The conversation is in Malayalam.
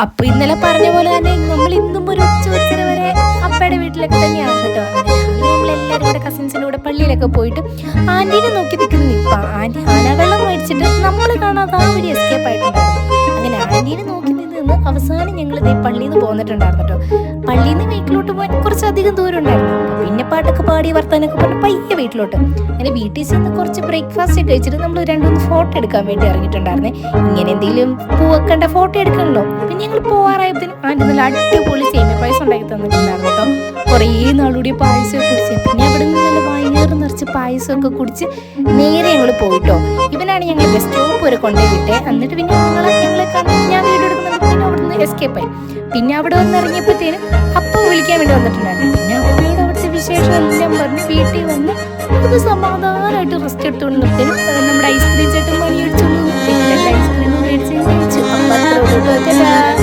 അപ്പോൾ ഇന്നലെ പറഞ്ഞ പോലെ തന്നെ നമ്മൾ ഇന്നും ഒരു ഉച്ചവരെ വരെ അപ്പയുടെ വീട്ടിലൊക്കെ തന്നെയാണ് കേട്ടോ. നമ്മളെല്ലാവരും കൂടെ കസിൻസിൻ്റെ കൂടെ പള്ളിയിലൊക്കെ പോയിട്ട് ആൻറ്റീനെ നോക്കി നിൽക്കുന്ന നിപ്പ. ആൻറ്റി ആനവെള്ളം മേടിച്ചിട്ട് നമ്മൾ കാണാതെ ആ ഒരു എസ്കേപ്പ് ആയിട്ടുണ്ടായിരുന്നു. അങ്ങനെ ആൻറ്റീനെ നോക്കി നിന്ന് അവസാനം ഞങ്ങൾ ഇതേ പള്ളിയിൽ നിന്ന് പോന്നിട്ടുണ്ടായിരുന്നു കേട്ടോ. പള്ളിയിൽ നിന്ന് വീട്ടിലോട്ട് പോകാൻ കുറച്ചധികം ദൂരം ഉണ്ടായിരുന്നു. പിന്നെ പാട്ടൊക്കെ പാടി വർത്താനൊക്കെ പറഞ്ഞ് പയ്യെ വീട്ടിലോട്ട്. അങ്ങനെ വീട്ടിൽ ചെന്ന് കുറച്ച് ബ്രേക്ക്ഫാസ്റ്റ് ഒക്കെ കഴിച്ചിട്ട് നമ്മൾ 2-3 ഫോട്ടോ എടുക്കാൻ വേണ്ടി ഇറങ്ങിയിട്ടുണ്ടായിരുന്നേ. ഇങ്ങനെ എന്തെങ്കിലും പൂവക്കണ്ട ഫോട്ടോ എടുക്കണല്ലോ. പിന്നെ ഞങ്ങൾ പോകാറായപ്പോഴത്തേനും ആൻറ്റി നല്ല അടിപൊളി സേമിയ പായസം ഉണ്ടാക്കി തന്നിട്ടുണ്ടായിരുന്നു കേട്ടോ. കുറേ നാളുകൂടി പായസമൊക്കെ കുടിച്ച് പിന്നെ അവിടെ നിന്ന് നല്ല വയറ് നിറച്ച് പായസമൊക്കെ കുടിച്ച് നേരെ ഞങ്ങൾ പോയിട്ടോ. ഇവനാണ് ഞങ്ങൾ ബസ് സ്റ്റോപ്പ് വരെ കൊണ്ടുപോയി വിട്ടേ. എന്നിട്ട് പിന്നെ ഞങ്ങളെ കാണാൻ ഞാൻ വീഡിയോ എടുക്കുന്നുണ്ട്. പിന്നെ അവിടെ നിന്ന് എസ്കേപ്പായി. പിന്നെ അവിടെ വന്ന് ഇറങ്ങിയപ്പോഴത്തേനും അപ്പം വിളിക്കാൻ വേണ്ടി വന്നിട്ടുണ്ടായിരുന്നു. പിന്നെ അപ്പയോട് അവിടുത്തെ വിശേഷം എല്ലാം പറഞ്ഞ് വീട്ടിൽ വന്ന് അത് സമാധാനമായിട്ട് റെസ്റ്റ് എടുത്തുകൊണ്ട് നിർത്തേനും നമ്മുടെ ഐസ്ക്രീം ചേട്ടൻ പണി അടിച്ചു ഐസ്ക്രീം മേടിച്ച് കഴിച്ചു. അപ്പം അത്ര